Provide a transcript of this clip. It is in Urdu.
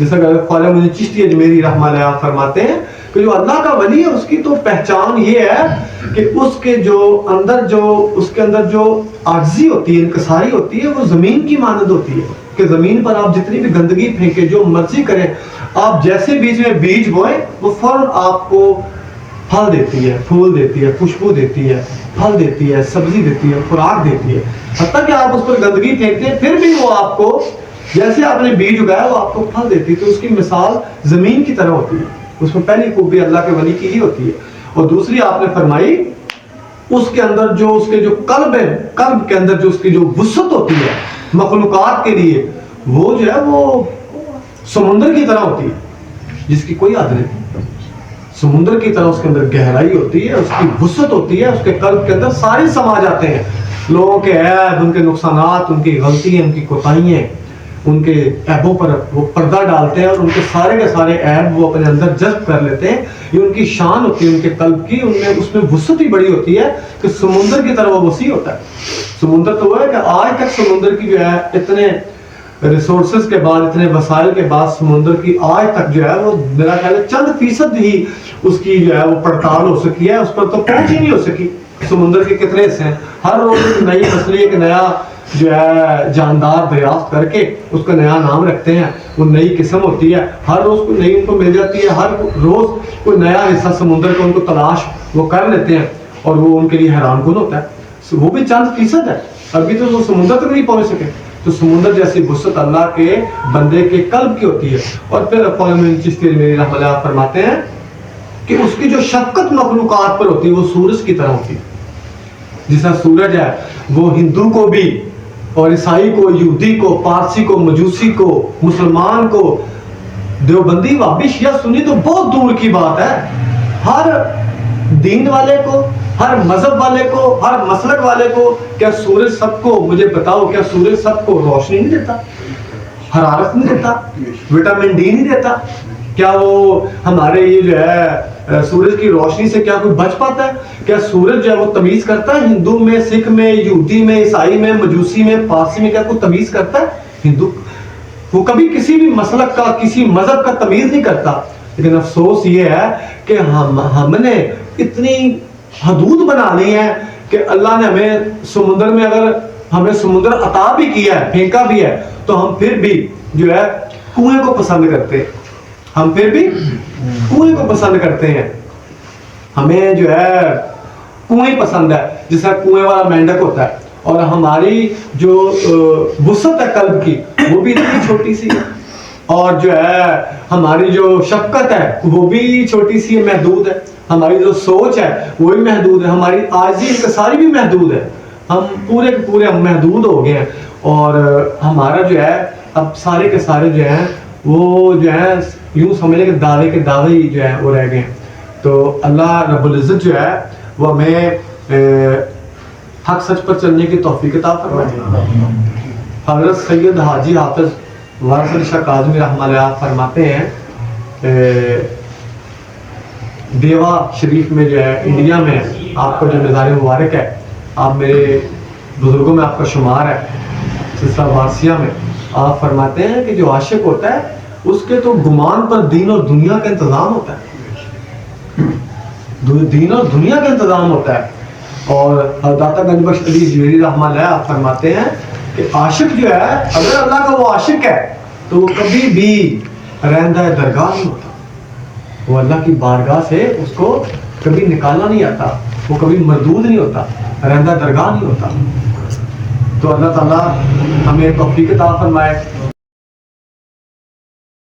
جیسا کہ خواجہ معین الدین چشتی اجمیری رحمہ اللہ علیہ فرماتے ہیں کہ جو اللہ کا ولی ہے اس کی تو پہچان یہ ہے کہ اس کے اندر جو عاجزی ہوتی ہے، انکساری ہوتی ہے، وہ زمین کی مانند ہوتی ہے کہ زمین پر آپ جتنی بھی گندگی پھینکے، جو مرضی کریں، آپ جیسے بیچ میں بیج بوئیں وہ فوراً آپ کو پھل دیتی ہے، پھول دیتی ہے، خوشبو دیتی ہے، پھل دیتی ہے، سبزی دیتی ہے، خوراک دیتی ہے. حتیٰ کہ آپ اس پر گندگی پھینکتے ہیں پھر بھی وہ آپ کو جیسے آپ نے بیج اگایا وہ آپ کو پھل دیتی ہے. تو اس کی مثال زمین کی طرح ہوتی ہے. اس میں پہلی خوبی اللہ کے ولی کی ہی ہوتی ہے. اور دوسری آپ نے فرمائی اس کے اندر جو اس کے جو قلب ہے، قلب کے اندر جو اس کی جو وسعت ہوتی ہے مخلوقات کے لیے، وہ جو ہے وہ سمندر کی طرح ہوتی ہے جس کی کوئی حد نہیں. سمندر کی طرح اس کے اندر گہرائی ہوتی ہے، اس کی وسعت ہوتی ہے، اس کے قلب کے اندر سارے سما جاتے ہیں. لوگوں کے عیب، ان کے نقصانات، ان کی غلطیاں، ان کی کوتاہیاں، ان کے عیبوں پر وہ پردہ ڈالتے ہیں اور ان کے سارے عیب وہ اپنے اندر جذب کر لیتے ہیں. یہ ان کی شان ہوتی ہے ان کے قلب کی. اس میں وسعت ہی بڑی ہوتی ہے کہ سمندر کی طرح وہ وسیع ہوتا ہے. سمندر تو وہ ہے کہ آج تک سمندر کی جو ہے اتنے ریسورسز کے بعد، اتنے وسائل کے بعد سمندر کی آج تک جو ہے وہ میرا خیال ہے چند فیصد ہی اس کی جو ہے وہ پڑتال ہو سکی ہے. اس پر تو پہنچ ہی نہیں ہو سکی. سمندر کے کتنے حصے ہیں، ہر روز ایک نئی مچھلی، ایک نیا جو ہے جاندار دریافت کر کے اس کا نیا نام رکھتے ہیں. وہ نئی قسم ہوتی ہے، ہر روز کوئی نئی ان کو مل جاتی ہے. ہر روز کوئی نیا حصہ سمندر کا ان کو تلاش وہ کر لیتے ہیں اور وہ ان کے لیے حیران کن ہوتا ہے. وہ بھی چند فیصد ہے، ابھی تو وہ سمندر تک نہیں پہنچ سکے. تو سمندر جیسی وسعت اللہ کے بندے کے قلب کی ہوتی ہے. اور پھر خواجہ معین الدین چشتی اجمیری رحمہ اللہ علیہ فرماتے ہیں کہ اس کی جو شفقت مخلوقات پر ہوتی ہے وہ سورج کی طرح ہوتی ہے. جیسا سورج ہے وہ ہندو کو بھی اور عیسائی کو، یہودی کو، پارسی کو، مجوسی کو، مسلمان کو، دیوبندی، وہابی، شیعہ، سنی تو بہت دور کی بات ہے، ہر دین والے کو، ہر مذہب والے کو، ہر مسلک والے کو، کیا سورج سب کو، مجھے بتاؤ، کیا سورج سب کو روشنی نہیں دیتا، حرارت نہیں دیتا، وٹامن ڈی نہیں دیتا؟ کیا وہ ہمارے یہ جو ہے سورج کی روشنی سے کیا کوئی بچ پاتا ہے؟ کیا سورج جو ہے وہ تمیز کرتا ہے ہندو میں، سکھ میں، یہودی میں، عیسائی میں، مجوسی میں، پارسی میں؟ کیا کوئی تمیز کرتا ہے؟ ہندو وہ کبھی کسی بھی مسلک کا، کسی مذہب کا تمیز نہیں کرتا. لیکن افسوس یہ ہے کہ ہم نے اتنی حدود بنا لی ہے کہ اللہ نے ہمیں سمندر میں، اگر ہمیں سمندر عطا بھی کیا ہے، پھینکا بھی ہے، تو ہم پھر بھی جو ہے کنویں کو پسند کرتے ہیں. ہم پھر بھی کنویں کو پسند کرتے ہیں. ہمیں جو ہے کنویں پسند ہے، جیسا کنویں والا مینڈک ہوتا ہے. اور ہماری جو وسعت ہے قلب کی وہ بھی اتنی چھوٹی سی ہے. اور جو ہے ہماری جو شفقت ہے وہ بھی چھوٹی سی ہے، محدود ہے. ہماری جو سوچ ہے وہ بھی محدود ہے. ہماری عاجزی انکساری بھی محدود ہے. ہم پورے کے پورے محدود ہو گئے ہیں. اور ہمارا جو ہے اب سارے کے سارے جو ہیں وہ جو ہے یوں سمجھے کہ دعوے کے دعوے ہی جو ہے وہ رہ گئے ہیں. تو اللہ رب العزت جو ہے وہ ہمیں حق سچ پر چلنے کی توفیق عطا فرمائے. حضرت سید حاجی حافظ وارث علی شاہ کاظمی رحمہ اللہ علیہ فرماتے ہیں دیوا شریف میں جو ہے انڈیا میں آپ کا جو مزار مبارک ہے، آپ میرے بزرگوں میں آپ کا شمار ہے سلسلہ وارثیہ میں. آپ فرماتے ہیں کہ جو عاشق ہوتا ہے اس کے تو گمان پر دین اور دنیا کا انتظام ہوتا ہے. دین اور دنیا کا انتظام ہوتا ہے. اور داتا گنج بخش علی جویری رحمہ اللہ آپ فرماتے ہیں کہ عاشق جو ہے اگر اللہ کا وہ عاشق ہے تو وہ کبھی بھی رہندہ درگاہ نہیں ہوتا. وہ اللہ کی بارگاہ سے اس کو کبھی نکالا نہیں آتا، وہ کبھی مردود نہیں ہوتا، رہندہ درگاہ نہیں ہوتا. تو اللہ تعالیٰ ہمیں توفیق عطا فرمائے